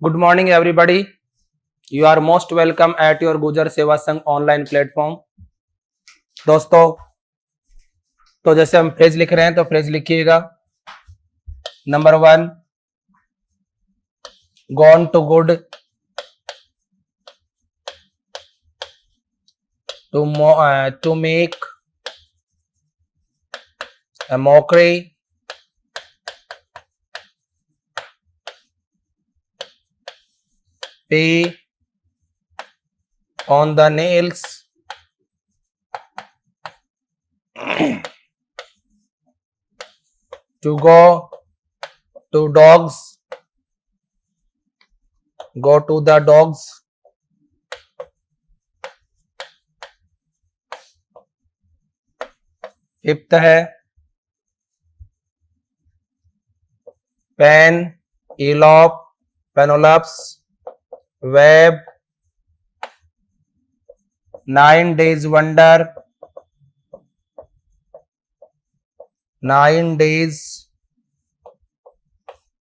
Good morning, everybody. You are most welcome at your गुजर सेवा संघ ऑनलाइन प्लेटफॉर्म। दोस्तों, तो जैसे हम फ्रेज लिख रहे हैं तो फ्रेज लिखिएगा। Number 1, gone to good, to make a mockery, pay on the nails, to go to dogs, go to the dogs, fifth है pen, elope, Penelope's, web, 9 days wonder, 9 days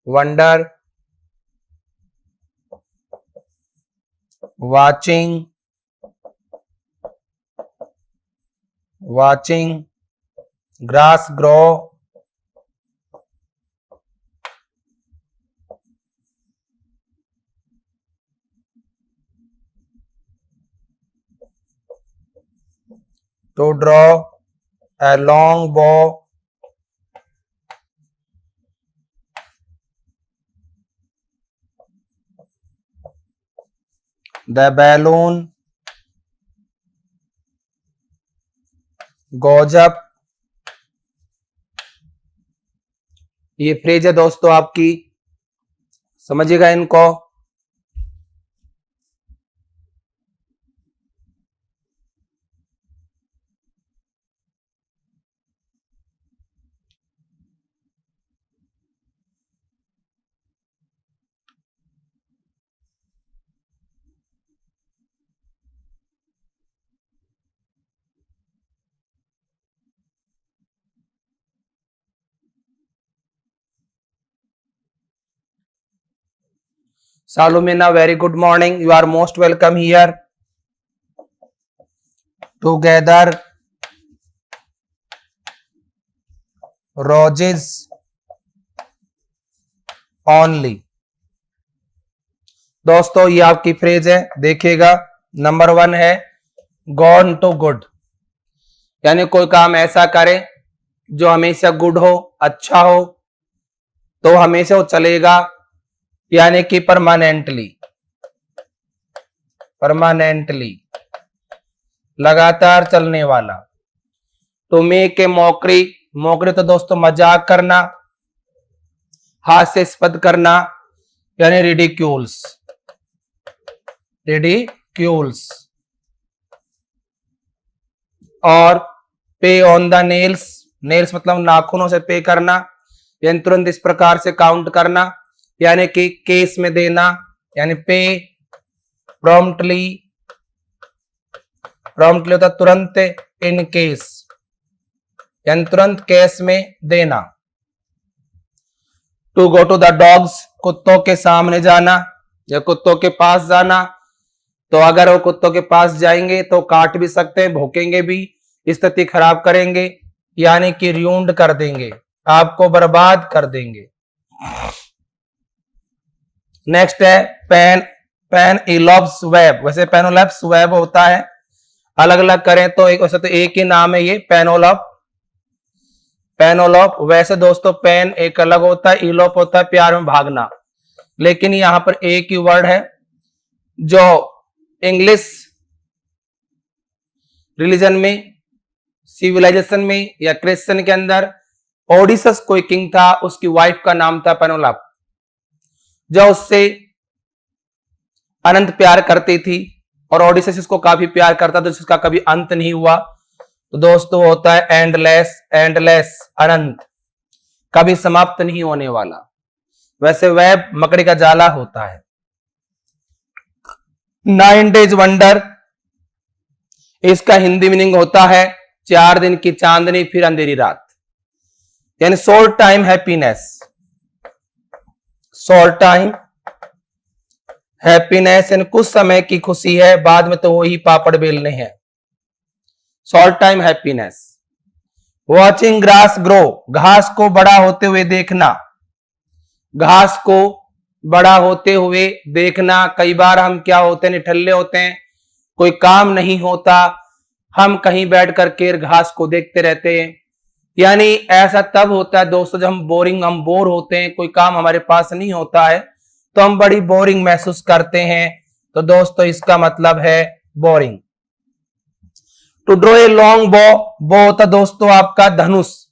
wonder, watching grass grow, to draw a long bow, the balloon goes up। ये phrase है दोस्तों आपकी, समझिएगा इनको। Salumina, very good morning. You are most welcome here. Together roses only। दोस्तों ये आपकी phrase है, देखिएगा। नंबर 1 है गॉन टू गुड, यानी कोई काम ऐसा करे जो हमेशा गुड हो, अच्छा हो, तो हमेशा वो चलेगा, यानी कि परमानेंटली लगातार चलने वाला। तो मेक ए मॉकरी तो दोस्तों मजाक करना, हास्यास्पद करना, यानी रिडिक्यूल्स। और पे ऑन द नेल्स मतलब नाखूनों से पे करना, यानी तुरंत इस प्रकार से काउंट करना, यानी कि केस में देना, यानी पे प्रॉम्प्टली होता तुरंत, इन केस यानी तुरंत केस में देना। To go to the dogs, कुत्तों के सामने जाना या कुत्तों के पास जाना। तो अगर वो कुत्तों के पास जाएंगे तो काट भी सकते हैं, भौंकेंगे भी, स्थिति खराब करेंगे, यानी कि र्यूंड कर देंगे, आपको बर्बाद कर देंगे। नेक्स्ट है पेन इलॉप्स वेब। वैसे पेनोलप्स वेब होता है, अलग अलग करें तो वैसे तो एक ही नाम है ये, पेनोलॉप। वैसे दोस्तों पेन एक अलग होता है, इलोप होता है प्यार में भागना, लेकिन यहां पर एक ही वर्ड है जो इंग्लिश रिलीजन में, सिविलाइजेशन में या क्रिश्चियन के अंदर ओडिसस कोई किंग था, उसकी वाइफ का नाम था पेनोलॉप, जो उससे अनंत प्यार करती थी और ओडिसस इसको काफी प्यार करता था, जिसका कभी अंत नहीं हुआ। तो दोस्तों होता है एंडलेस, अनंत, कभी समाप्त नहीं होने वाला। वैसे वेब मकड़ी का जाला होता है। 9 days वंडर, इसका हिंदी मीनिंग होता है 4 दिन की चांदनी फिर अंधेरी रात, यानी short time happiness, short time happiness in कुछ समय की खुशी है, बाद में तो वही पापड़ बेलने हैं। Short time happiness. Watching grass grow, घास को बड़ा होते हुए देखना, घास को बड़ा होते हुए देखना। कई बार हम क्या होते हैं, निठल्ले होते हैं, कोई काम नहीं होता, हम कहीं बैठ करके घास को देखते रहते हैं। यानी ऐसा तब होता है दोस्तों जब हम बोर होते हैं, कोई काम हमारे पास नहीं होता है तो हम बड़ी बोरिंग महसूस करते हैं। तो दोस्तों इसका मतलब है boring. To draw a long bow, bow होता दोस्तों आपका धनुष,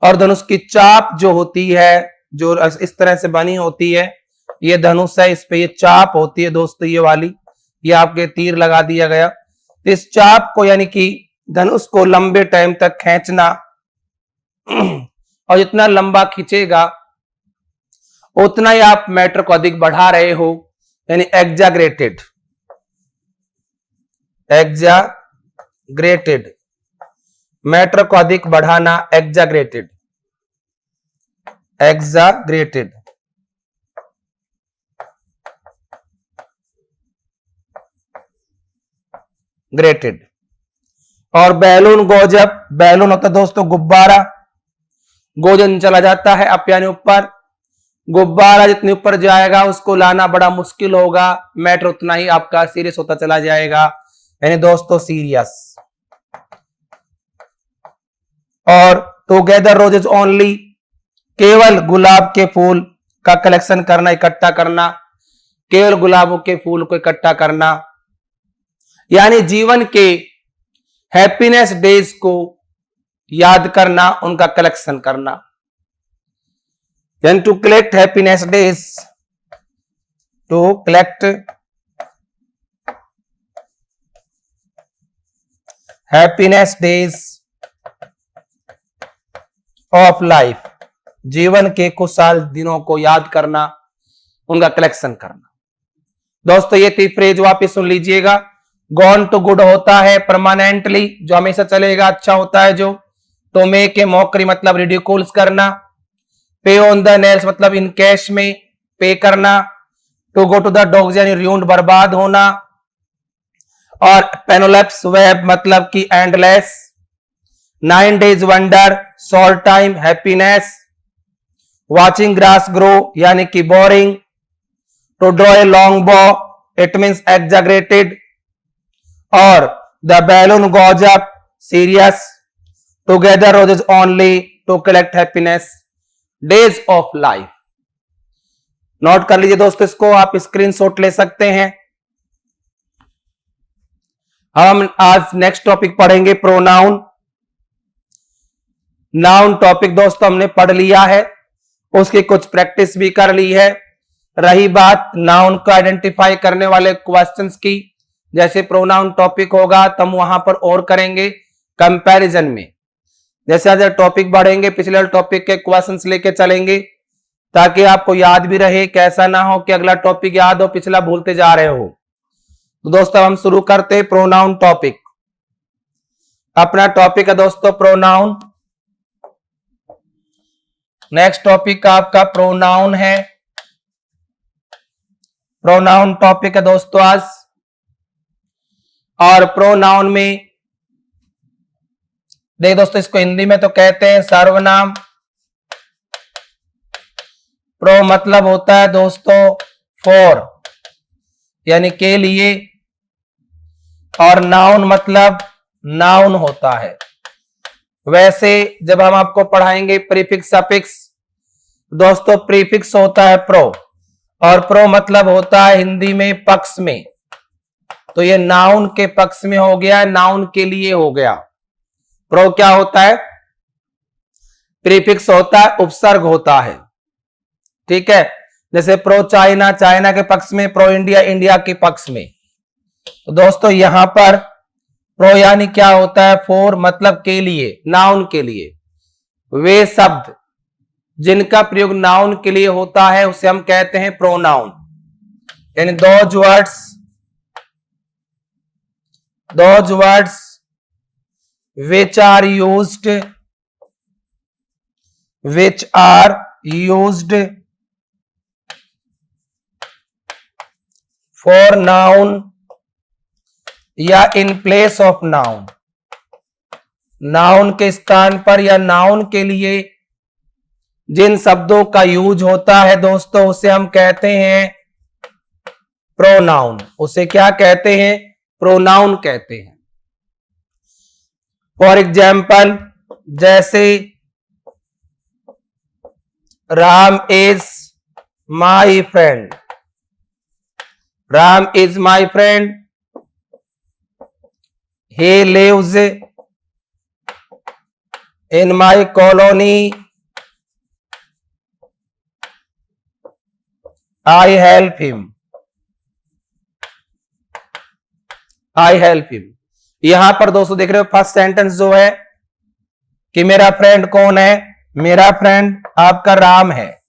और धनुष की चाप जो होती है, जो इस तरह से बनी होती है, ये धनुष है, इस पे ये चाप होती है दोस्तों, ये वाली, ये आपके तीर लगा दिया गया। इस चाप को यानी कि धनुष को लंबे टाइम तक खींचना, और जितना लंबा खींचेगा उतना ही आप मैटर को अधिक बढ़ा रहे हो, यानी एग्जाग्रेटेड। एग्जाग्रेटेड मैटर को अधिक बढ़ाना, एग्जाग्रेटेड। एग्जाग्रेटेड ग्रेटेड। और बैलून गोजब, बैलून होता है दोस्तों गुब्बारा, गोजन चला जाता है अप यानी ऊपर, गुब्बारा जितने ऊपर जाएगा उसको लाना बड़ा मुश्किल होगा, मैटर उतना ही आपका सीरियस होता चला जाएगा, यानी दोस्तों सीरियस। और टुगेदर रोजेज ओनली, केवल गुलाब के फूल का कलेक्शन करना, इकट्ठा करना, केवल गुलाबों के फूल को इकट्ठा करना, यानी जीवन के हैप्पीनेस डेज को याद करना, उनका कलेक्शन करना। यानी to collect happiness days, to collect happiness days of life, जीवन के खुशहाल दिनों को याद करना, उनका कलेक्शन करना। दोस्तों ये थी फ्रेज, वापिस सुन लीजिएगा। गॉन टू गुड होता है परमानेंटली, जो हमेशा चलेगा, अच्छा होता है जो। तो मेक ए मॉकरी मतलब रिडिक्यूल्स करना। पे ऑन द नेल्स मतलब इन कैश में पे करना। To go to the dogs यानी र्यूंड बर्बाद होना। और पेनोलेप्स वेब मतलब कि endless. 9 days wonder, short time happiness. Watching grass grow यानी कि boring. To draw a long bow it means exaggerated. और the balloon goes up serious. Together roses only to collect happiness days of life. Note कर लीजिए दोस्तों, इसको आप screenshot ले सकते हैं। हम आज नेक्स्ट टॉपिक पढ़ेंगे प्रोनाउन। नाउन टॉपिक दोस्तों हमने पढ़ लिया है, उसकी कुछ प्रैक्टिस भी कर ली है। रही बात नाउन को आइडेंटिफाई करने वाले क्वेश्चंस की, जैसे प्रोनाउन टॉपिक होगा तो हम वहां पर और करेंगे कंपैरिजन में। जैसे आज टॉपिक बढ़ेंगे, पिछले टॉपिक के क्वेश्चंस लेके चलेंगे ताकि आपको याद भी रहे, कैसा ना हो कि अगला टॉपिक याद हो पिछला भूलते जा रहे हो। तो दोस्तों हम शुरू करते हैं प्रोनाउन टॉपिक। अपना टॉपिक है दोस्तों प्रोनाउन। नेक्स्ट टॉपिक आपका प्रोनाउन है। प्रोनाउन टॉपिक है दोस्तों आज। और प्रोनाउन में देख दोस्तों, इसको हिंदी में तो कहते हैं सर्वनाम। प्रो मतलब होता है दोस्तों फॉर यानी के लिए, और नाउन मतलब नाउन होता है। वैसे जब हम आपको पढ़ाएंगे प्रीफिक्स सफिक्स, दोस्तों प्रीफिक्स होता है प्रो, और प्रो मतलब होता है हिंदी में पक्ष में। तो ये नाउन के पक्ष में हो गया, नाउन के लिए हो गया। प्रो क्या होता है? प्रीफिक्स होता है, उपसर्ग होता है। ठीक है, जैसे प्रो चाइना, चाइना के पक्ष में, प्रो इंडिया, इंडिया के पक्ष में। तो दोस्तों यहां पर प्रो यानी क्या होता है? फॉर मतलब के लिए, नाउन के लिए। वे शब्द जिनका प्रयोग नाउन के लिए होता है उसे हम कहते हैं प्रोनाउन। यानी those words which are used for noun या in place of noun, noun के स्थान पर या नाउन के लिए जिन शब्दों का यूज होता है दोस्तों, उसे हम कहते हैं प्रोनाउन। उसे क्या कहते हैं? प्रोनाउन कहते हैं। फॉर एग्जाम्पल, जैसे Ram is my friend, Ram is my friend, he lives in my colony, I help him, I help him. यहां पर दोस्तों देख रहे हो फर्स्ट सेंटेंस जो है कि मेरा फ्रेंड कौन है? मेरा फ्रेंड आपका राम है।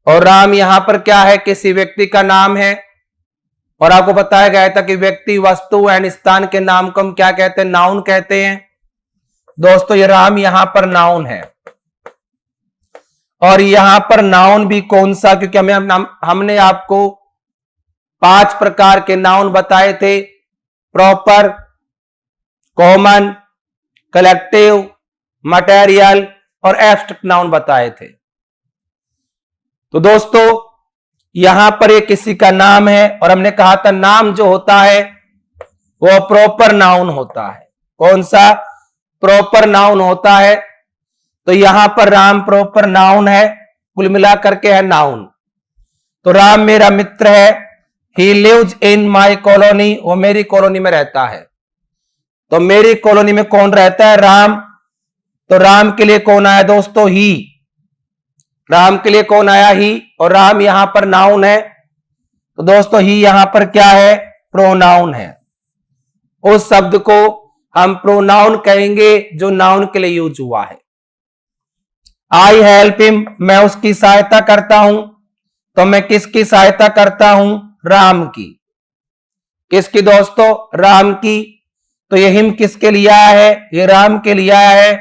और राम यहां पर क्या है? किसी व्यक्ति का नाम है। और आपको बताया गया था कि व्यक्ति, वस्तु एंड स्थान के नाम को हम क्या कहते हैं? नाउन कहते हैं। दोस्तों ये राम यहां पर नाउन है। और यहां पर नाउन भी कौन सा? क्योंकि हमने आपको 5 प्रकार के नाउन बताए थे, प्रॉपर, कॉमन, कलेक्टिव, मटेरियल और एब्स्ट्रैक्ट नाउन बताए थे। तो दोस्तों यहां पर ये किसी का नाम है और हमने कहा था नाम जो होता है वो प्रॉपर नाउन होता है। कौन सा? प्रॉपर नाउन होता है। तो यहां पर राम प्रॉपर नाउन है, कुल मिलाकर के है नाउन। तो राम मेरा मित्र है, ही लिव्स इन माई कॉलोनी, वो मेरी कॉलोनी में रहता है। तो मेरी कॉलोनी में कौन रहता है? राम। तो राम के लिए कौन आया दोस्तों? ही। राम के लिए कौन आया? ही। और राम यहां पर नाउन है। तो दोस्तों ही यहां पर क्या है? प्रोनाउन है। उस शब्द को हम प्रोनाउन कहेंगे जो नाउन के लिए यूज हुआ है। आई हेल्प हिम, मैं उसकी सहायता करता हूं। तो मैं किसकी सहायता करता हूं? राम की। किसकी दोस्तों? राम की। तो ये हिम किसके लिए आया है? ये राम के लिए आया है।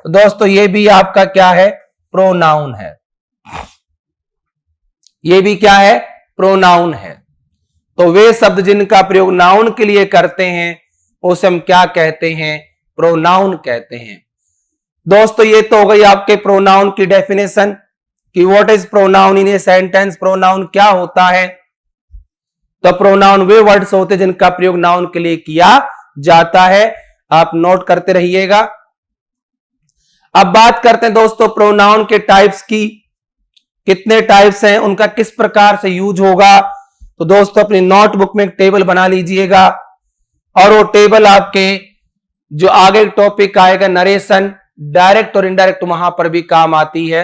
तो दोस्तों ये भी आपका क्या है? प्रोनाउन है। ये भी क्या है? प्रोनाउन है। तो वे शब्द जिनका प्रयोग नाउन के लिए करते हैं उसे हम क्या कहते हैं? प्रोनाउन कहते हैं। दोस्तों ये तो हो गई आपके प्रोनाउन की डेफिनेशन कि what is pronoun in a sentence. Pronoun क्या होता है? तो प्रोनाउन वे वर्ड्स होते हैं जिनका प्रयोग नाउन के लिए किया जाता है। आप नोट करते रहिएगा। अब बात करते हैं दोस्तों प्रोनाउन के टाइप्स की। कितने टाइप्स हैं, उनका किस प्रकार से यूज होगा। तो दोस्तों अपनी नोटबुक में एक टेबल बना लीजिएगा और वो टेबल आपके जो आगे टॉपिक आएगा नरेशन, डायरेक्ट और इनडायरेक्ट, वहां पर भी काम आती है।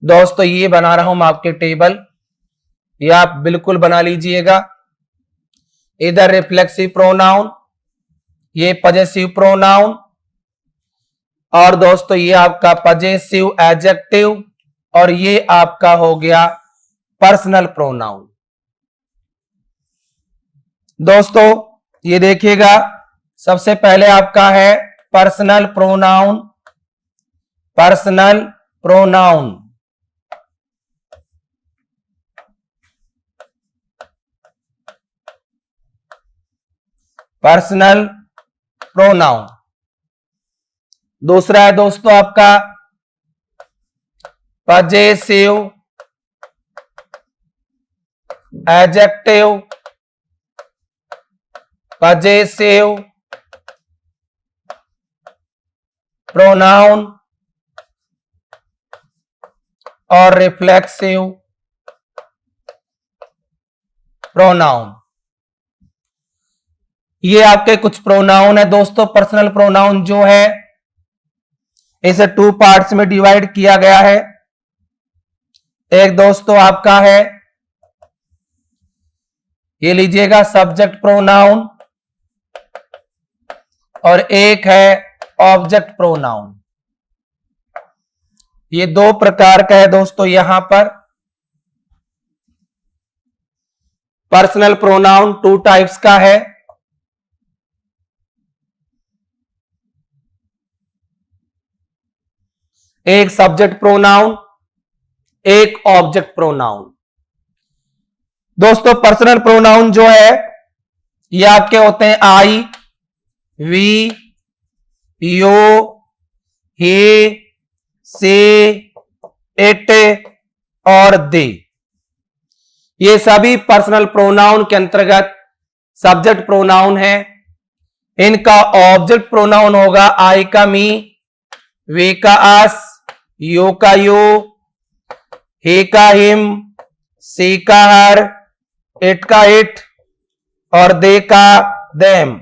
दोस्तों ये बना रहा हूं मैं आपके टेबल, ये आप बिल्कुल बना लीजिएगा। इधर रिफ्लेक्सिव प्रोनाउन, ये पजेसिव प्रोनाउन, और दोस्तों ये आपका पजेसिव एडजेक्टिव, और ये आपका हो गया पर्सनल प्रोनाउन। दोस्तों ये देखिएगा, सबसे पहले आपका है personal pronoun. Personal pronoun, personal pronoun. दूसरा है दोस्तों आपका पजेसिव एडजेक्टिव, पजेसिव प्रोनाउन और रिफ्लेक्सिव प्रोनाउन। ये आपके कुछ प्रोनाउन है दोस्तों। पर्सनल प्रोनाउन जो है इसे 2 पार्ट्स में डिवाइड किया गया है। एक दोस्तों आपका है, ये लीजिएगा सब्जेक्ट प्रोनाउन, और एक है ऑब्जेक्ट प्रोनाउन। ये 2 प्रकार का है दोस्तों। यहां पर पर्सनल प्रोनाउन 2 टाइप्स का है। एक सब्जेक्ट प्रोनाउन, एक ऑब्जेक्ट प्रोनाउन। दोस्तों पर्सनल प्रोनाउन जो है ये आपके होते हैं आई, वी, यो, ही, से, इट और दे। ये सभी पर्सनल प्रोनाउन के अंतर्गत सब्जेक्ट प्रोनाउन है। इनका ऑब्जेक्ट प्रोनाउन होगा आई का मी, वे का अस, यो का यो, हे का हिम, सी का हर, इट का इट और दे का देम।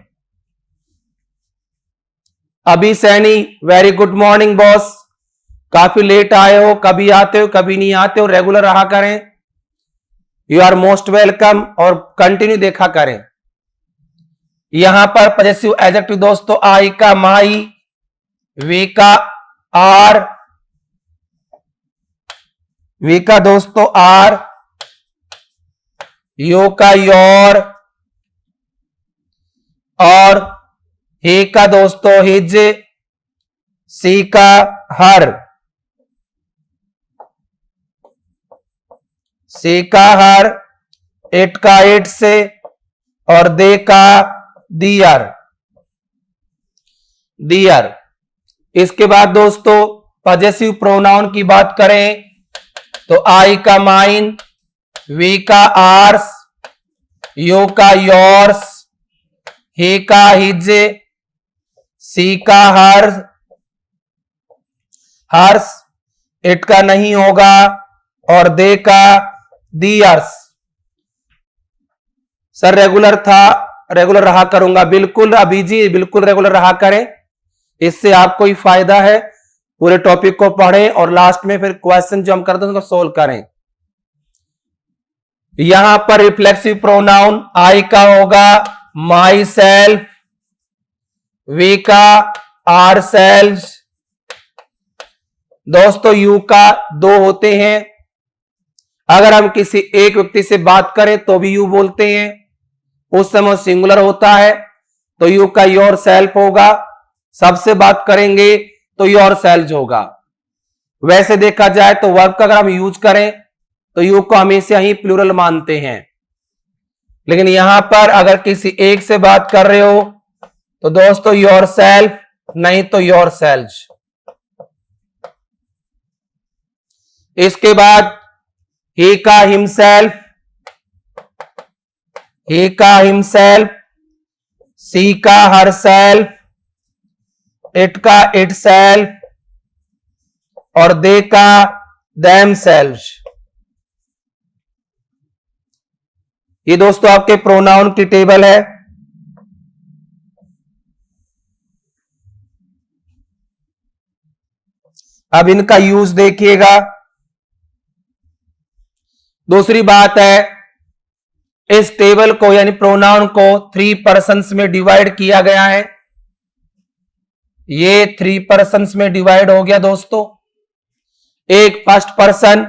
अभी Saini, very good morning boss. काफी लेट आए हो, कभी आते हो कभी नहीं आते हो, रेगुलर रहा करें। यू आर मोस्ट वेलकम और कंटिन्यू देखा करें। यहां पर पॉजेसिव एडजेक्टिव दोस्तों आई का माई, वे का आर, वे का दोस्तों आर, यो का योर और हे का दोस्तों हिज, सी का हर, सी का हर, इट का इट्स और दे का दियर, दियर। इसके बाद दोस्तों पॉजेसिव प्रोनाउन की बात करें तो आई का माइन, वी का आर्स, यो का योर्स, हे का हिज, सी का हर, हर्स, इट का नहीं होगा और दे का दियर्स। सर रेगुलर था, रेगुलर रहा करूंगा। बिल्कुल अभी जी, बिल्कुल रेगुलर रहा करें, इससे आपको ही फायदा है। पूरे टॉपिक को पढ़ें और लास्ट में फिर क्वेश्चन जो हम करते हैं उसको सोल्व करें। यहां पर रिफ्लेक्सिव प्रोनाउन आई का होगा माई सेल्फ, वी का आर सेल्फ। दोस्तों यू का दो होते हैं। अगर हम किसी एक व्यक्ति से बात करें तो भी यू बोलते हैं, उस समय सिंगुलर होता है तो यू का योर सेल्फ होगा। सबसे बात करेंगे तो योर सेल्फ होगा। वैसे देखा जाए तो वर्ब का अगर हम यूज करें तो यू को हमेशा ही प्लूरल मानते हैं, लेकिन यहां पर अगर किसी एक से बात कर रहे हो तो दोस्तों योर सेल्फ नहीं तो योर सेल्फ। इसके बाद he का हिमसेल्फ, he का हिमसेल्फ, सी का हर सेल्फ, इट का इट सेल्फ और दे का देम सेल्फ। ये दोस्तों आपके प्रोनाउन की टेबल है। अब इनका यूज देखिएगा। दूसरी बात है, इस टेबल को यानी प्रोनाउन को 3 पर्सन्स में डिवाइड किया गया है। ये 3 पर्सन्स में डिवाइड हो गया दोस्तों। एक फर्स्ट पर्सन,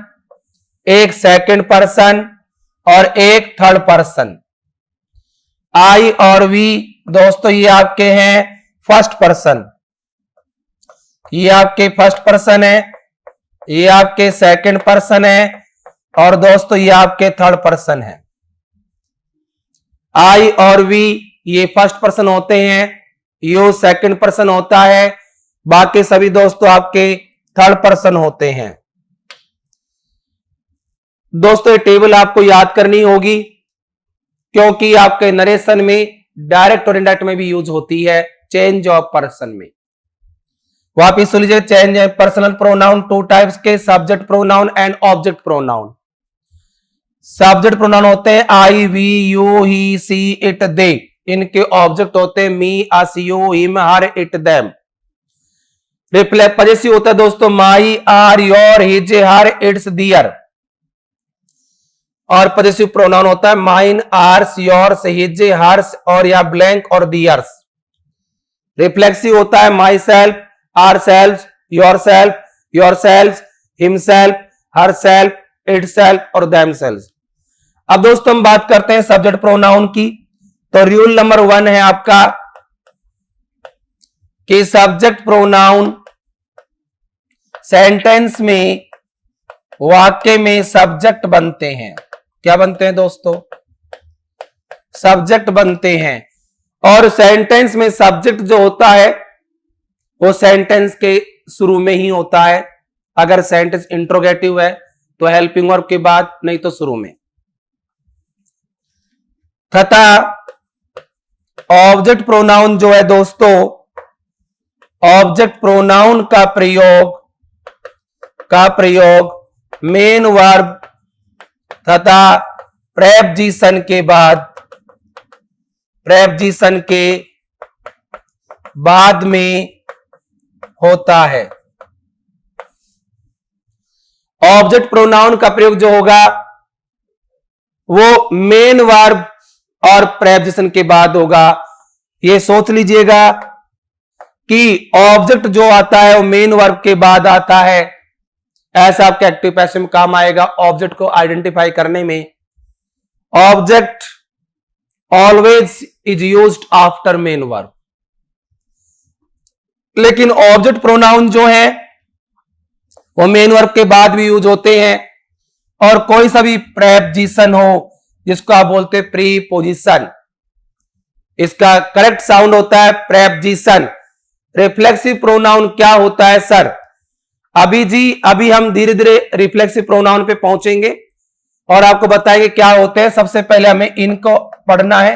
एक सेकंड पर्सन और एक थर्ड पर्सन। आई और वी दोस्तों ये आपके हैं फर्स्ट पर्सन, ये आपके फर्स्ट पर्सन है, ये आपके सेकंड पर्सन है और दोस्तों ये आपके थर्ड पर्सन है। आई और वी ये फर्स्ट पर्सन होते हैं, यू सेकंड पर्सन होता है, बाकी सभी दोस्तों आपके थर्ड पर्सन होते हैं। दोस्तों ये टेबल आपको याद करनी होगी क्योंकि आपके नरेशन में डायरेक्ट और इनडायरेक्ट में भी यूज होती है चेंज ऑफ पर्सन में। वापिस सुन लीजिए, चेंज पर्सनल प्रोनाउन 2 टाइप्स के, subject pronoun and object pronoun. Subject pronoun होते हैं I, we, you, he, she, it, they. इनके ऑब्जेक्ट होते हैं me, us, you, him, her, it, them. Possessive होता है दोस्तों my, our, your, his, her, its, their. और पॉजेसिव प्रोनाउन होता है mine, ours, yours, his, hers और या ब्लैंक और दियर्स। रिफ्लेक्सिव होता है myself, are self, your self, him self, her self, it self और देम सेल्फ। अब दोस्तों हम बात करते हैं सब्जेक्ट प्रोनाउन की। तो रूल नंबर 1 है आपका कि सब्जेक्ट प्रोनाउन सेंटेंस में, वाक्य में सब्जेक्ट बनते हैं। क्या बनते हैं दोस्तों? सब्जेक्ट बनते हैं। और सेंटेंस में सब्जेक्ट जो होता है वो सेंटेंस के शुरू में ही होता है। अगर सेंटेंस इंट्रोगेटिव है तो हेल्पिंग वर्ब के बाद, नहीं तो शुरू में। तथा ऑब्जेक्ट प्रोनाउन जो है दोस्तों, ऑब्जेक्ट प्रोनाउन का प्रयोग मेन वर्ब तथा प्रेपोजिशन के बाद में होता है। ऑब्जेक्ट प्रोनाउन का प्रयोग जो होगा वो मेन वर्ब और प्रेपोजिशन के बाद होगा। ये सोच लीजिएगा कि ऑब्जेक्ट जो आता है वो मेन वर्ब के बाद आता है। ऐसा आपके एक्टिव पैसिव में काम आएगा ऑब्जेक्ट को आइडेंटिफाई करने में। Object always is used after main verb. लेकिन ऑब्जेक्ट प्रोनाउन जो है वो मेन वर्ब के बाद भी यूज होते हैं। और कोई सा भी प्रेपोजिशन हो जिसको आप बोलते हैं प्रीपोजिशन, इसका करेक्ट साउंड होता है प्रेपोजिशन। रिफ्लेक्सिव प्रोनाउन क्या होता है सर? अभी हम धीरे धीरे रिफ्लेक्सिव प्रोनाउन पे पहुंचेंगे और आपको बताएंगे क्या होते हैं। सबसे पहले हमें इनको पढ़ना है।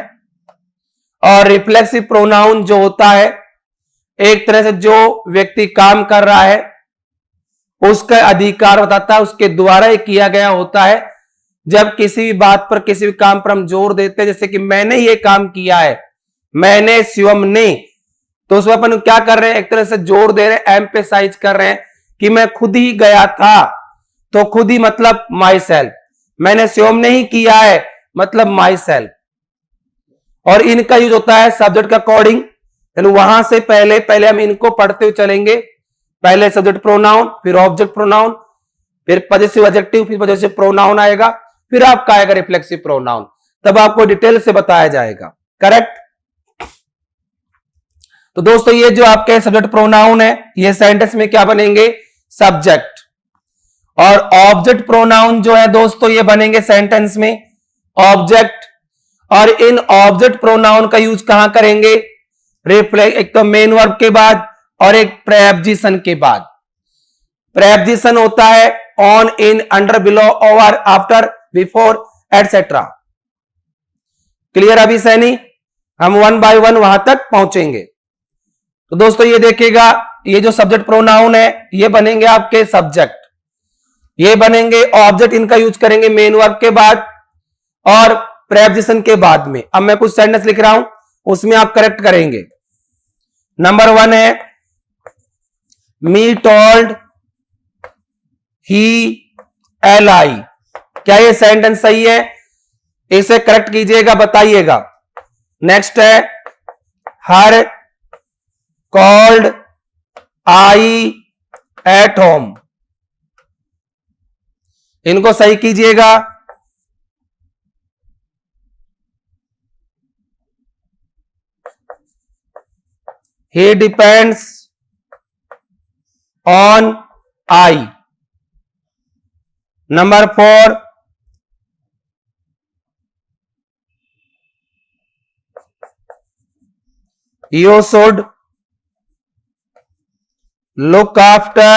और रिफ्लेक्सिव प्रोनाउन जो होता है, एक तरह से जो व्यक्ति काम कर रहा है उसका अधिकार बताता है, उसके द्वारा ही किया गया होता है। जब किसी भी बात पर, किसी भी काम पर हम जोर देते हैं, जैसे कि मैंने ये काम किया है, मैंने, शिवम ने, तो उसमें अपन क्या कर रहे हैं? एक तरह से जोर दे रहे हैं, एम्फेसाइज कर रहे हैं कि मैं खुद ही गया था। तो खुद ही मतलब माई सेल्फ। मैंने, शिवम ने ही किया है मतलब माई सेल्फ। और इनका यूज होता है सब्जेक्ट का अकॉर्डिंग। वहां से पहले हम इनको पढ़ते हुए चलेंगे। पहले सब्जेक्ट प्रोनाउन, फिर ऑब्जेक्ट प्रोनाउन, फिर पजेसिव एडजेक्टिव, फिर पजेसिव प्रोनाउन आएगा, फिर आपका आएगा रिफ्लेक्सिव प्रोनाउन। तब आपको डिटेल से बताया जाएगा। करेक्ट? तो दोस्तों ये जो आपके सब्जेक्ट प्रोनाउन है ये सेंटेंस में क्या बनेंगे? सब्जेक्ट। और ऑब्जेक्ट प्रोनाउन जो है दोस्तों ये बनेंगे सेंटेंस में ऑब्जेक्ट। और इन ऑब्जेक्ट प्रोनाउन का यूज कहां करेंगे? एक तो मेन वर्ब के बाद और एक प्रेपोजिशन के बाद। प्रेपोजिशन होता है on, in, under, below, over, after, before, etcetera. Clear अभी सैनी? हम वन बाय वन वहां तक पहुंचेंगे। तो दोस्तों ये देखिएगा, ये जो सब्जेक्ट प्रोनाउन है ये बनेंगे आपके सब्जेक्ट, ये बनेंगे ऑब्जेक्ट। इनका यूज करेंगे मेन वर्ब के बाद और प्रेपोजिशन के बाद में। अब मैं कुछ सेंटेंस लिख रहा हूं, उसमें आप करेक्ट करेंगे। नंबर 1 है मी टोल्ड ही एल-आई। क्या ये सेंटेंस सही है? इसे करेक्ट कीजिएगा, बताइएगा। नेक्स्ट है हर कॉल्ड आई एट होम। इनको सही कीजिएगा। He depends on I. Number 4, you should look after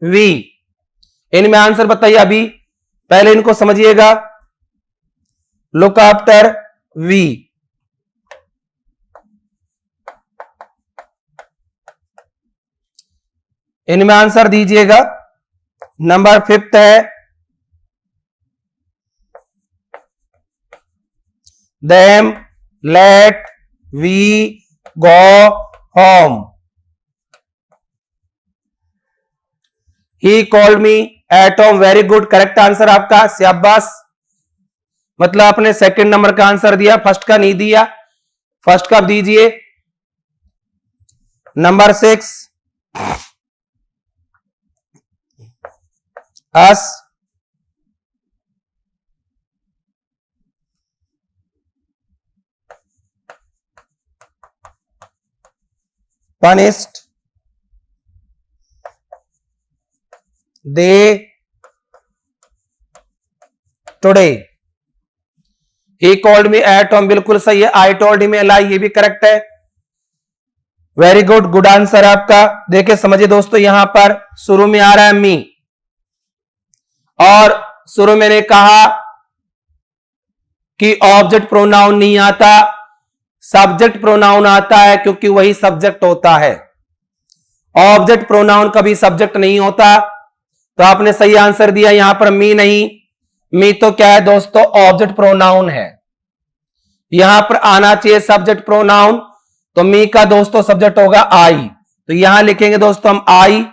we. इनमें आंसर बताइए। अभी पहले इनको समझिएगा। लुक आफ्टर वी, इनमें आंसर दीजिएगा। नंबर 5 है them let we go home. He called me at home. Very good, correct answer आपका, शाबाश। मतलब आपने सेकंड नंबर का आंसर दिया, फर्स्ट का नहीं दिया। फर्स्ट का दीजिए। Number 6 us punished they today. He called me at home, बिल्कुल सही है। आई टोल्ड हिम ए लाई, ये भी करेक्ट है। वेरी गुड, गुड आंसर आपका। देखिए समझिए दोस्तों, यहां पर शुरू में आ रहा है मी, और शुरू मैंने कहा कि ऑब्जेक्ट प्रोनाउन नहीं आता, सब्जेक्ट प्रोनाउन आता है, क्योंकि वही सब्जेक्ट होता है। ऑब्जेक्ट प्रोनाउन कभी सब्जेक्ट नहीं होता। तो आपने सही आंसर दिया, यहां पर मी नहीं। मी तो क्या है दोस्तों, ऑब्जेक्ट प्रोनाउन है। यहां पर आना चाहिए सब्जेक्ट प्रोनाउन, तो मी का दोस्तों सब्जेक्ट होगा आई। तो यहां लिखेंगे दोस्तों हम आई,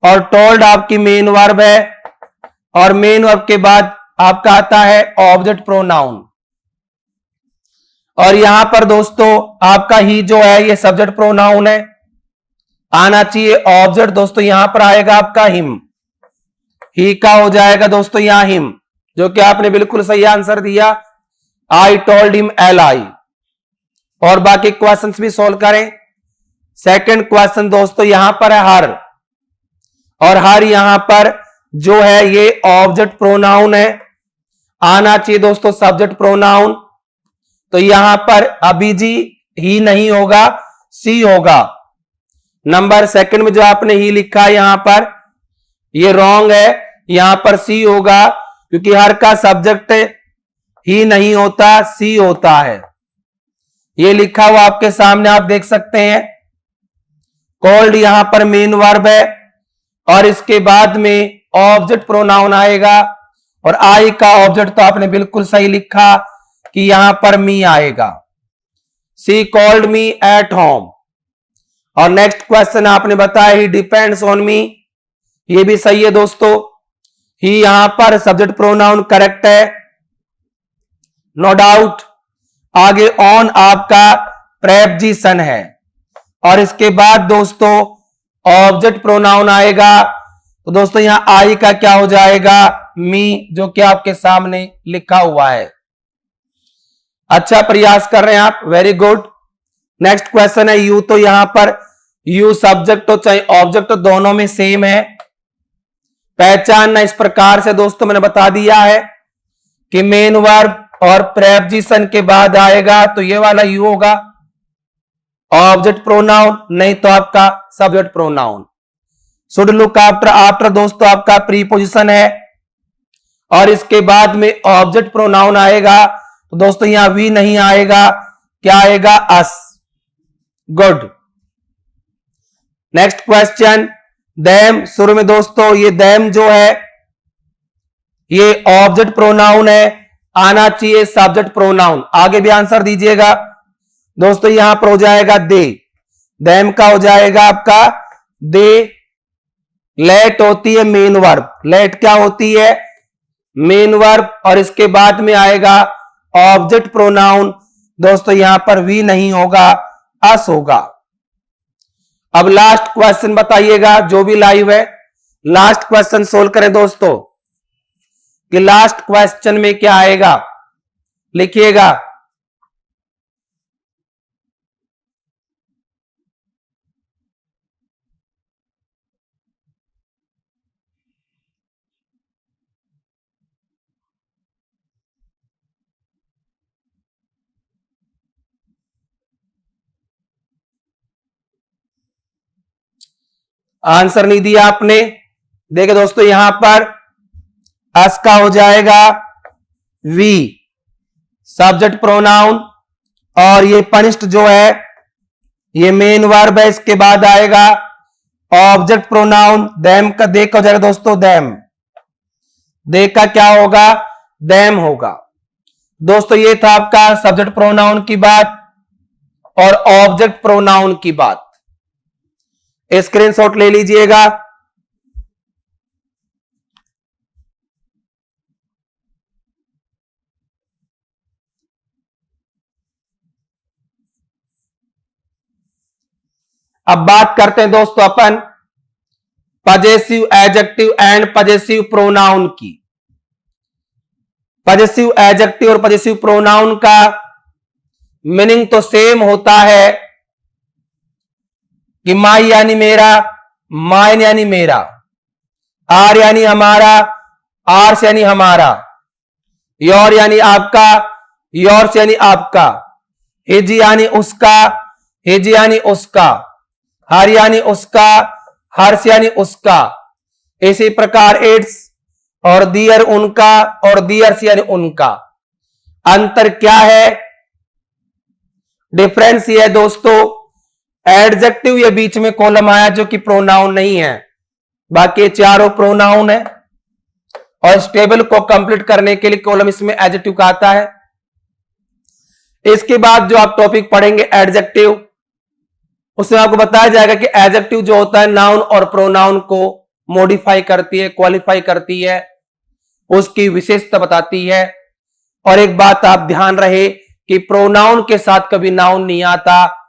और टोल्ड आपकी मेन वर्ब है, और मेन वर्ब के बाद आपका आता है ऑब्जेक्ट प्रोनाउन। और यहां पर दोस्तों आपका ही जो है ये सब्जेक्ट प्रोनाउन है, आना चाहिए ऑब्जेक्ट दोस्तों, यहां पर आएगा आपका हिम। ही का हो जाएगा दोस्तों यहां हिम, जो कि आपने बिल्कुल सही आंसर दिया। I told him L I. और बाकी क्वेश्चंस भी सोल्व करें। सेकंड क्वेश्चन दोस्तों यहां पर है हर, और हर यहां पर जो है ये ऑब्जेक्ट प्रोनाउन है, आना चाहिए दोस्तों सब्जेक्ट प्रोनाउन। तो यहां पर अभी जी ही नहीं होगा, सी होगा। नंबर सेकंड में जो आपने ही लिखा है यहां पर ये रॉन्ग है, यहां पर सी होगा, क्योंकि हर का सब्जेक्ट ही नहीं होता, सी होता है। ये लिखा हुआ आपके सामने आप देख सकते हैं। कॉल्ड यहां पर मेन वर्ब है, और इसके बाद में ऑब्जेक्ट प्रोनाउन आएगा, और आई का ऑब्जेक्ट तो आपने बिल्कुल सही लिखा कि यहां पर मी आएगा। She called me at home. और नेक्स्ट क्वेश्चन आपने बताया ही डिपेंड्स ऑन मी, ये भी सही है दोस्तों। ही यहां पर सब्जेक्ट प्रोनाउन करेक्ट है, नो डाउट। आगे ऑन आपका प्रेपोजिशन है, और इसके बाद दोस्तों ऑब्जेक्ट प्रोनाउन आएगा। तो दोस्तों यहां आई का क्या हो जाएगा, मी, जो कि आपके सामने लिखा हुआ है। अच्छा प्रयास कर रहे हैं आप, वेरी गुड। नेक्स्ट क्वेश्चन है यू। तो यहां पर यू सब्जेक्ट हो चाहे ऑब्जेक्ट हो, दोनों में सेम है। पहचानना इस प्रकार से दोस्तों मैंने बता दिया है कि मेन वर्ब और प्रेपोजिशन के बाद आएगा तो ये वाला यू होगा, ऑब्जेक्ट प्रोनाउन, नहीं तो आपका subject pronoun. Should look after, after दोस्तों आपका प्रीपोजिशन है, और इसके बाद में ऑब्जेक्ट प्रोनाउन आएगा। तो दोस्तों यहां वी नहीं आएगा, क्या आएगा, अस। गुड। Next question, them. शुरू में दोस्तों ये देम जो है ये ऑब्जेक्ट प्रोनाउन है, आना चाहिए सब्जेक्ट प्रोनाउन। आगे भी आंसर दीजिएगा दोस्तों, यहां पर हो जाएगा दे। देम का हो जाएगा आपका दे। लेट होती है मेन वर्ब, लेट क्या होती है, मेन वर्ब, और इसके बाद में आएगा ऑब्जेक्ट प्रोनाउन। दोस्तों यहां पर वी नहीं होगा, अस होगा। अब लास्ट क्वेश्चन बताइएगा, जो भी लाइव है लास्ट क्वेश्चन सोल्व करें दोस्तों, कि लास्ट क्वेश्चन में क्या आएगा, लिखिएगा। आंसर नहीं दिया आपने। देखिए दोस्तों यहां पर अस का हो जाएगा वी, सब्जेक्ट प्रोनाउन, और ये पनिष्ड जो है ये मेन वर्ब है, इसके बाद आएगा ऑब्जेक्ट प्रोनाउन। देम का दे का हो जाएगा दोस्तों देम, दे का क्या होगा, देम होगा। दोस्तों ये था आपका सब्जेक्ट प्रोनाउन की बात और ऑब्जेक्ट प्रोनाउन की बात। स्क्रीनशॉट ले लीजिएगा। अब बात करते हैं दोस्तों अपन possessive adjective and possessive pronoun की। पजेसिव एडजेक्टिव और पजेसिव प्रोनाउन का मीनिंग तो सेम होता है कि माई यानी मेरा, माइन यानी मेरा, आर यानी हमारा, आर्स यानी हमारा, योर यानी आपका, योर्स यानी आपका, हिज यानी उसका, हिज यानी उसका, हर यानी उसका, हर्ष यानी उसका। इसी प्रकार इट्स और दियर उनका, और दियर्स यानी उनका। अंतर क्या है, डिफरेंस ये है दोस्तों, एडजेक्टिव ये बीच में कॉलम आया जो कि प्रोनाउन नहीं है, बाकी चारों प्रोनाउन है। और इस टेबल को कंप्लीट करने के लिए कॉलम इसमें एडजेक्टिव का आता है। इसके बाद जो आप टॉपिक पढ़ेंगे एडजेक्टिव, उसमें आपको बताया जाएगा कि एडजेक्टिव जो होता है नाउन और प्रोनाउन को मॉडिफाई करती है, क्वालिफाई करती है, उसकी विशेषता बताती है। और एक बात आप ध्यान रहे कि प्रोनाउन के साथ कभी नाउन नहीं आता,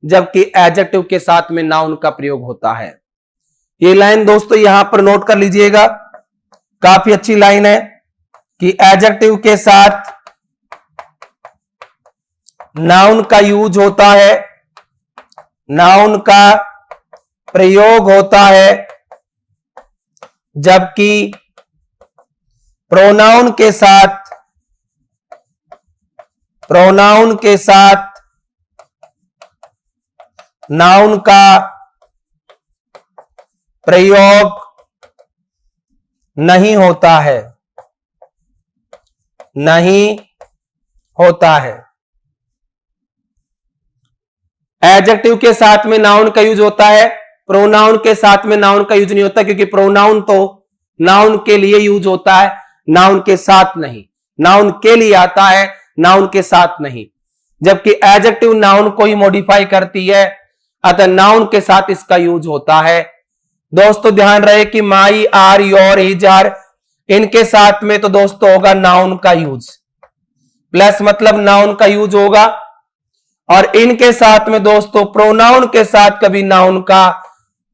जबकि एडजेक्टिव के साथ में नाउन का प्रयोग होता है। ये लाइन दोस्तों यहां पर नोट कर लीजिएगा, काफी अच्छी लाइन है कि एडजेक्टिव के साथ नाउन का यूज होता है, नाउन का प्रयोग होता है, जबकि प्रोनाउन के साथ नाउन का प्रयोग नहीं होता है, नहीं होता है। एडजेक्टिव के साथ में नाउन का यूज होता है, प्रोनाउन के साथ में नाउन का यूज नहीं होता, क्योंकि प्रोनाउन तो नाउन के लिए यूज होता है, नाउन के साथ नहीं। नाउन के लिए आता है, नाउन के साथ नहीं। जबकि एडजेक्टिव नाउन को ही मॉडिफाई करती है, अतः नाउन के साथ इसका यूज होता है। दोस्तों ध्यान रहे कि माई, आर, योर, हिज, हर, इनके साथ में तो दोस्तों होगा नाउन का यूज, प्लस मतलब नाउन का यूज होगा। और इनके साथ में दोस्तों प्रोनाउन के साथ कभी नाउन का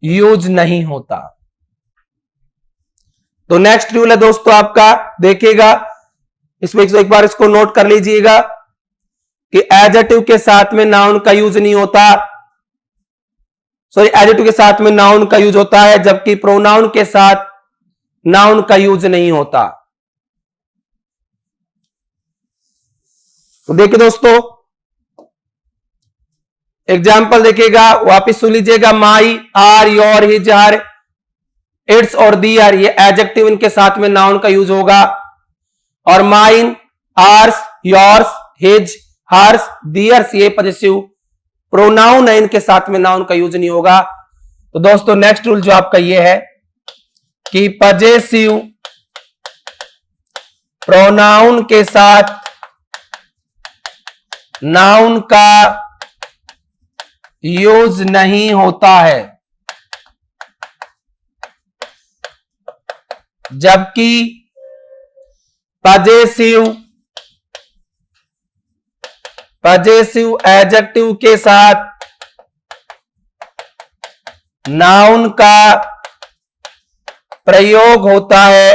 यूज नहीं होता। तो नेक्स्ट रूल है दोस्तों आपका, देखिएगा इसमें एक बार इसको नोट कर लीजिएगा कि एडजेक्टिव के साथ में नाउन का यूज नहीं होता, सॉरी एडजेक्टिव के साथ में नाउन का यूज होता है, जबकि प्रोनाउन के साथ नाउन का यूज नहीं होता। तो देखिए दोस्तों एग्जाम्पल देखिएगा, वापिस सुन लीजिएगा। My, our, your, his, her, its और दियर, ये एडजेक्टिव, इनके साथ में नाउन का यूज होगा। और mine, ours, yours, his, hers, theirs, ये पॉजेसिव प्रोनाउन है, इनके साथ में नाउन का यूज नहीं होगा। तो दोस्तों नेक्स्ट रूल जो आपका ये है कि पॉजेसिव प्रोनाउन के साथ नाउन का यूज नहीं होता है, जबकि पॉजेसिव एडजेक्टिव के साथ नाउन का प्रयोग होता है,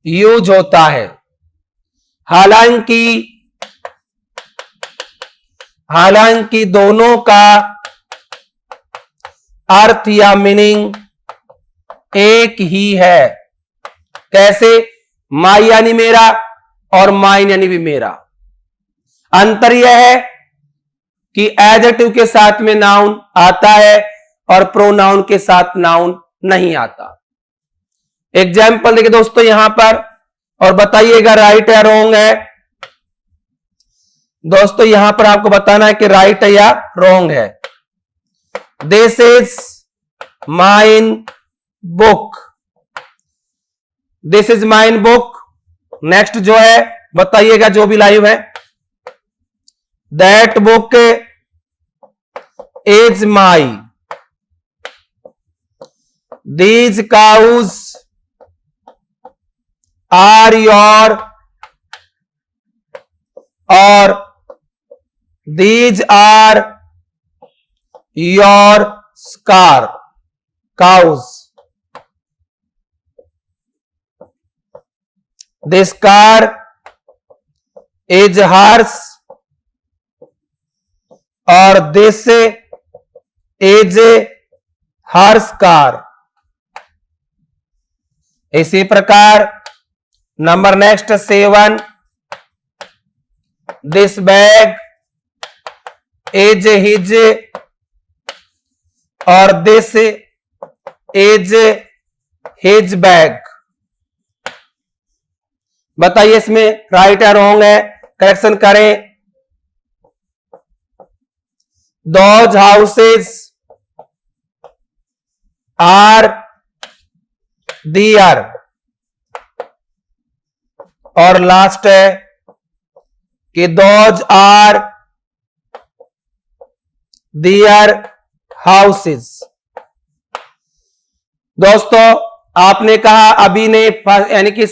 यूज होता है। हालांकि दोनों का अर्थ या मीनिंग एक ही है। कैसे? माई यानी मेरा और माइन यानी भी मेरा। अंतर यह है कि एडजेक्टिव के साथ में नाउन आता है और प्रोनाउन के साथ नाउन नहीं आता। एग्जाम्पल देखिए दोस्तों यहां पर, और बताइएगा राइट या रॉन्ग है। दोस्तों यहां पर आपको बताना है कि राइट है या रॉन्ग है। This is mine book, this is mine book. Next जो है बताइएगा जो भी लाइव है, that book is my, these cows are your, और these are your car cows. This car is hers, और दिस इज हर्स कार। इसी प्रकार number next 7, this bag is his और दिस इज हिज बैग। बताइए इसमें right है wrong है, correction करें। दोज हाउसेस आर दियर और लास्ट है कि दोज आर दियर हाउसेस। दोस्तों आपने कहा अभी ने यानी कि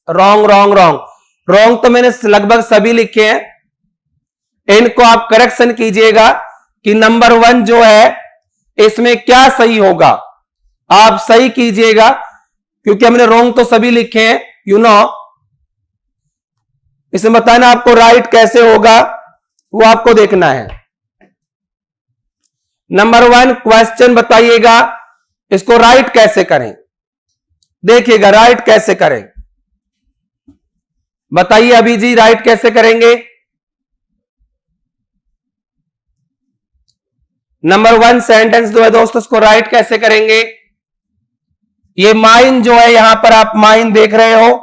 रॉन्ग रॉन्ग रॉन्ग रॉन्ग तो मैंने लगभग सभी लिखे हैं, इनको आप करेक्शन कीजिएगा कि नंबर 1 जो है इसमें क्या सही होगा, आप सही कीजिएगा क्योंकि हमने रॉन्ग तो सभी लिखे हैं। इसमें बताना आपको राइट कैसे होगा वो आपको देखना है। नंबर 1 क्वेश्चन बताइएगा इसको राइट कैसे करें, देखिएगा राइट कैसे करें, बताइए अभी जी राइट कैसे करेंगे। नंबर 1 सेंटेंस जो है दोस्तों उसको राइट कैसे करेंगे। ये माइन जो है यहां पर आप माइन देख रहे हो,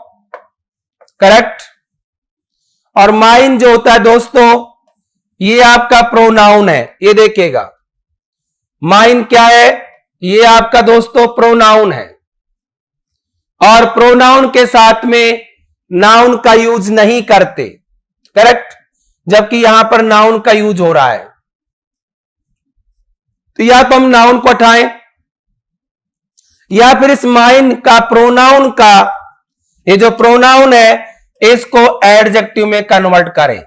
करेक्ट। और माइन जो होता है दोस्तों ये आपका प्रोनाउन है, ये देखिएगा माइन क्या है, ये आपका दोस्तों प्रोनाउन है और प्रोनाउन के साथ में नाउन का यूज नहीं करते, करेक्ट, जबकि यहां पर नाउन का यूज हो रहा है। तो या तो हम नाउन को हटाएं या फिर इस माइन का प्रोनाउन का ये जो प्रोनाउन है इसको एडजेक्टिव में कन्वर्ट करें,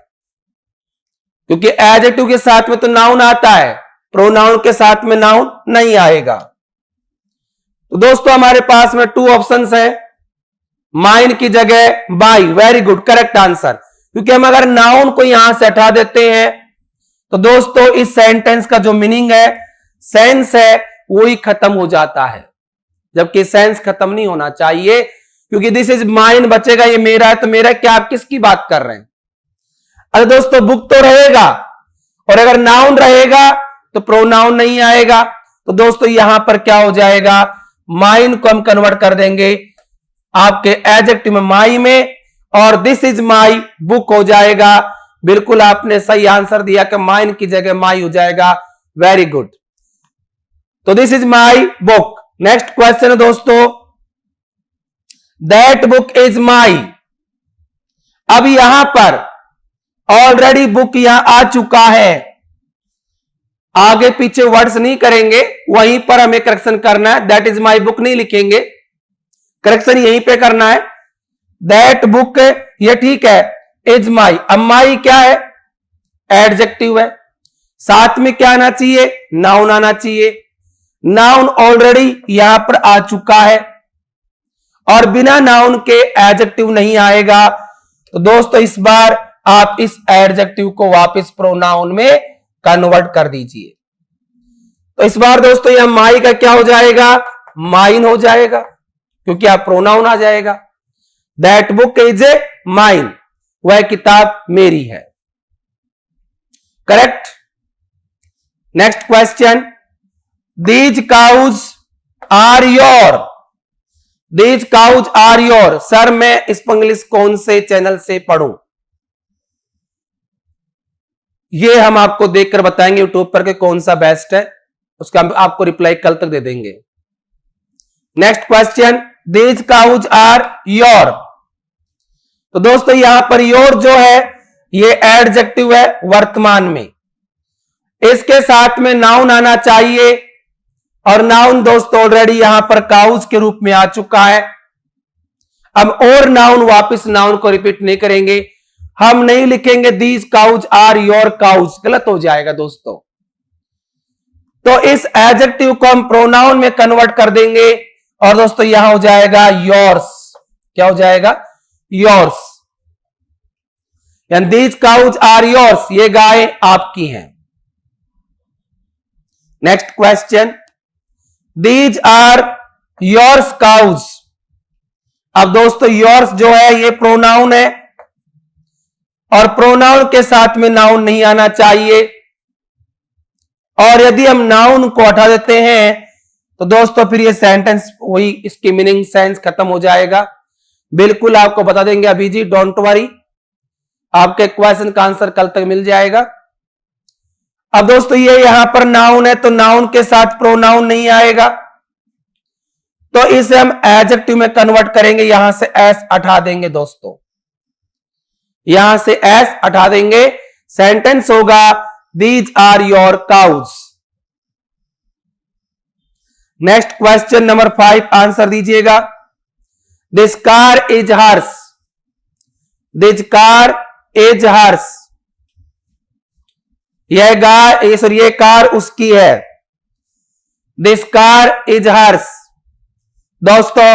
क्योंकि एडजेक्टिव के साथ में तो नाउन आता है, प्रोनाउन के साथ में नाउन नहीं आएगा। तो दोस्तों हमारे पास में 2 ऑप्शंस है, माइन की जगह by, very good correct answer. क्योंकि हम अगर नाउन को यहां से हटा देते हैं तो दोस्तों इस सेंटेंस का जो मीनिंग है, सेंस है, वो ही खत्म हो जाता है, जबकि सेंस खत्म नहीं होना चाहिए। क्योंकि दिस इज माइन बचेगा, ये मेरा है, तो मेरा क्या, आप किसकी बात कर रहे हैं। अरे दोस्तों बुक तो रहेगा और अगर नाउन रहेगा तो प्रोनाउन नहीं आएगा। तो दोस्तों यहां पर क्या हो जाएगा, माइन को हम कन्वर्ट कर देंगे आपके एडजेक्टिव में, माई में, और दिस इज माई बुक हो जाएगा। बिल्कुल आपने सही आंसर दिया कि माइन की जगह माई हो जाएगा, वेरी गुड। तो this is my book. Next question है दोस्तों, दैट बुक इज माई। अब यहां पर ऑलरेडी बुक यहां आ चुका है, आगे पीछे वर्ड्स नहीं करेंगे, वहीं पर हमें करेक्शन करना है। दैट इज माई बुक नहीं लिखेंगे, करेक्शन यहीं पे करना है। दैट बुक ये ठीक है, इज माई, अब माई क्या है, एडजेक्टिव है, साथ में क्या आना चाहिए, नाउन आना चाहिए। नाउन ऑलरेडी यहां पर आ चुका है और बिना नाउन के एडजेक्टिव नहीं आएगा। तो दोस्तों इस बार आप इस एडजेक्टिव को वापस प्रोनाउन में कन्वर्ट कर दीजिए। तो इस बार दोस्तों यह माई का क्या हो जाएगा, माइन हो जाएगा, क्योंकि आप प्रोनाउन आ जाएगा। That book is a mine, वह किताब मेरी है, correct. Next question, these cows are your. These cows are your, sir मैं इस इंग्लिश कौन से चैनल से पढ़ूं, ये हम आपको देखकर बताएंगे यूट्यूब पर कि कौन सा बेस्ट है, उसका हम आपको रिप्लाई कल तक दे देंगे। Next question, these cows are your. तो दोस्तों यहां पर योर जो है ये एडजेक्टिव है वर्तमान में, इसके साथ में नाउन आना चाहिए और नाउन दोस्तों ऑलरेडी यहां पर काउज के रूप में आ चुका है। अब और नाउन वापस नाउन को रिपीट नहीं करेंगे, हम नहीं लिखेंगे these cows are your cows, गलत हो जाएगा दोस्तों। तो इस एडजेक्टिव को हम प्रोनाउन में कन्वर्ट कर देंगे और दोस्तों यहां हो जाएगा योर्स, क्या हो जाएगा, योर्स। यानी दीज काउज आर योर्स, ये गाय आपकी हैं। Next question, these are yours cows. अब दोस्तों योर्स जो है ये प्रोनाउन है और प्रोनाउन के साथ में नाउन नहीं आना चाहिए, और यदि हम नाउन को हटा देते हैं तो दोस्तों फिर ये सेंटेंस वही इसकी मीनिंग सेंस खत्म हो जाएगा। बिल्कुल आपको बता देंगे अभी जी, डोंट वरी, आपके क्वेश्चन का आंसर कल तक मिल जाएगा। अब दोस्तों ये यहां पर नाउन है तो नाउन के साथ प्रोनाउन नहीं आएगा, तो इसे हम एडजेक्टिव में कन्वर्ट करेंगे, यहां से एस हटा देंगे दोस्तों, यहां से एस हटा देंगे। सेंटेंस होगा these are your cows. Next question number 5 answer दीजिएगा। This car is hers, this car is hers, ये कार उसकी है। दिस कार इज हर्स, दोस्तों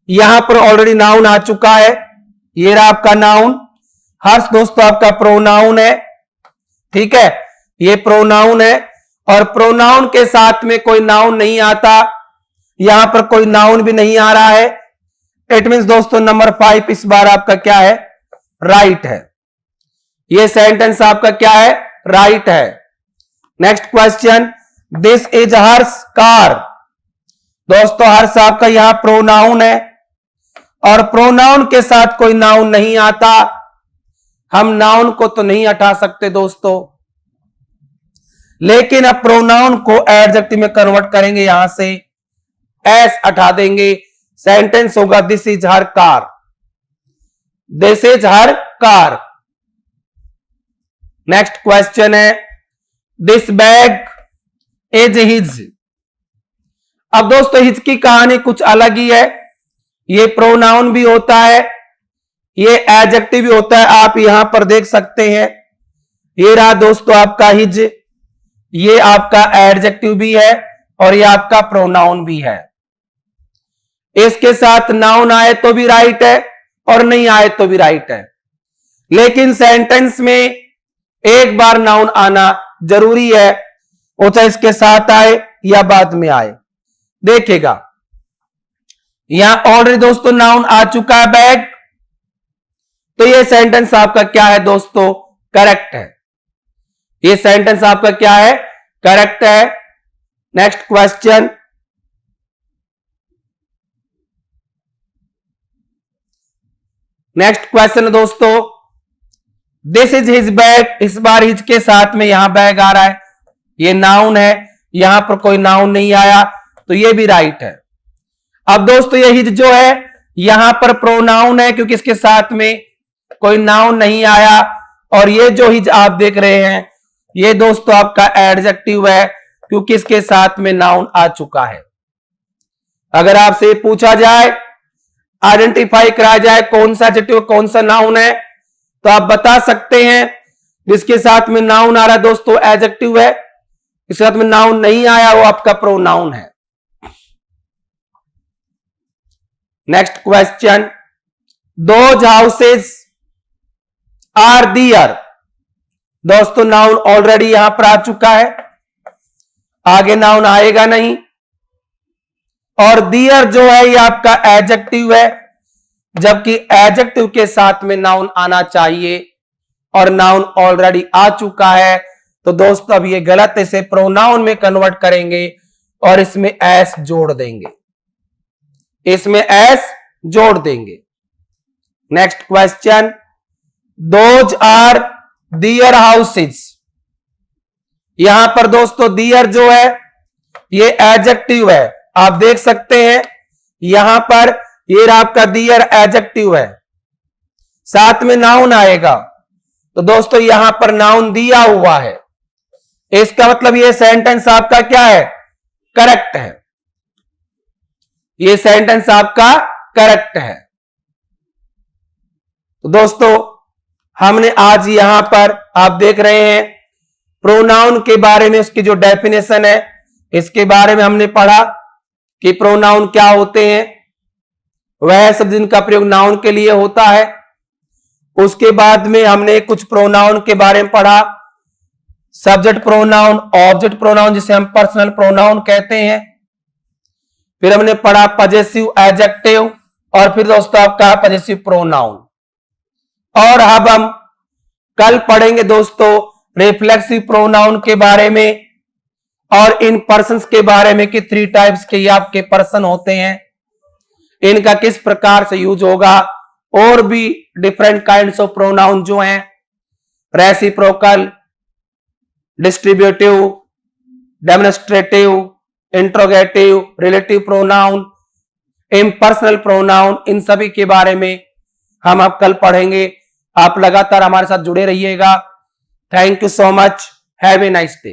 यहां पर ऑलरेडी नाउन आ चुका है, ये रहा आपका नाउन। हर्ष दोस्तों आपका प्रोनाउन है, ठीक है, ये प्रोनाउन है और प्रोनाउन के साथ में कोई नाउन नहीं आता, यहां पर कोई नाउन भी नहीं आ रहा है। इट मींस दोस्तों नंबर 5 इस बार आपका क्या है, राइट है। ये सेंटेंस आपका क्या है, राइट है। Next question, this is Harsh car, दोस्तों हर्ष आपका यहां प्रोनाउन है और प्रोनाउन के साथ कोई नाउन नहीं आता, हम नाउन को तो नहीं हटा सकते दोस्तों, लेकिन अब प्रोनाउन को एडजेक्टिव में कन्वर्ट करेंगे, यहां से एस हटा देंगे। सेंटेंस होगा this is her car, this is her car. Next question है, दिस बैग इज हिज। अब दोस्तों हिज की कहानी कुछ अलग ही है, ये प्रोनाउन भी होता है, ये एडजेक्टिव भी होता है, आप यहां पर देख सकते हैं। ये रहा दोस्तों आपका हिज, ये आपका एडजेक्टिव भी है और ये आपका प्रोनाउन भी है। इसके साथ नाउन आए तो भी राइट है और नहीं आए तो भी राइट है, लेकिन सेंटेंस में एक बार नाउन आना जरूरी है, वो चाहे इसके साथ आए या बाद में आए। देखिएगा यहां ऑलरेडी दोस्तों नाउन आ चुका है बैग, तो ये सेंटेंस आपका क्या है दोस्तों, करेक्ट है। ये सेंटेंस आपका क्या है, करेक्ट है। नेक्स्ट क्वेश्चन, नेक्स्ट क्वेश्चन दोस्तों, दिस इज हिज बैग, इस बार हिज के साथ में यहां बैग आ रहा है, ये नाउन है, यहां पर कोई नाउन नहीं आया, तो ये भी राइट है। अब दोस्तों ये हिज जो है यहां पर प्रोनाउन है क्योंकि इसके साथ में कोई नाउन नहीं आया, और ये जो हिज आप देख रहे हैं ये दोस्तों आपका एडजेक्टिव है क्योंकि इसके साथ में नाउन आ चुका है। अगर आपसे पूछा जाए, आइडेंटिफाई कराया जाए कौन सा एडजेक्टिव कौन सा नाउन है, तो आप बता सकते हैं जिसके साथ में नाउन आ रहा है दोस्तों एडजेक्टिव है, इसके साथ में नाउन नहीं आया वो आपका प्रोनाउन है। Next question, those houses are their, दोस्तों नाउन ऑलरेडी यहां पर आ चुका है, आगे नाउन आएगा नहीं, और दियर जो है ये आपका एडजेक्टिव है, जबकि एडजेक्टिव के साथ में नाउन आना चाहिए और नाउन ऑलरेडी आ चुका है, तो दोस्तों अब ये गलत, इसे प्रोनाउन में कन्वर्ट करेंगे और इसमें एस जोड़ देंगे, इसमें एस जोड़ देंगे। Next question, those are their houses, यहां पर दोस्तों दियर जो है ये एडजेक्टिव है, आप देख सकते हैं यहां पर ये आपका दियर एडजेक्टिव है, साथ में नाउन आएगा, तो दोस्तों यहां पर नाउन दिया हुआ है, इसका मतलब ये सेंटेंस आपका क्या है, करेक्ट है, ये सेंटेंस आपका करेक्ट है। तो दोस्तों हमने आज यहां पर आप देख रहे हैं प्रोनाउन के बारे में, उसकी जो डेफिनेशन है इसके बारे में हमने पढ़ा कि प्रोनाउन क्या होते हैं, वह सब जिनका प्रयोग नाउन के लिए होता है। उसके बाद में हमने कुछ प्रोनाउन के बारे में पढ़ा, सब्जेक्ट प्रोनाउन, ऑब्जेक्ट प्रोनाउन जिसे हम पर्सनल प्रोनाउन कहते हैं। फिर हमने पढ़ा पजेसिव एडजेक्टिव, और फिर दोस्तों आपका पजेसिव प्रोनाउन। और अब हम कल पढ़ेंगे दोस्तों रिफ्लेक्सिव प्रोनाउन के बारे में और इन पर्सन्स के बारे में कि 3 टाइप्स के ये आपके पर्सन होते हैं, इनका किस प्रकार से यूज होगा, और भी डिफरेंट काइंड्स ऑफ प्रोनाउन जो हैं, reciprocal, distributive, demonstrative, interrogative, relative pronoun, impersonal pronoun, इन सभी के बारे में हम अब कल पढ़ेंगे। आप लगातार हमारे साथ जुड़े रहिएगा। Thank you so much. Have a nice day.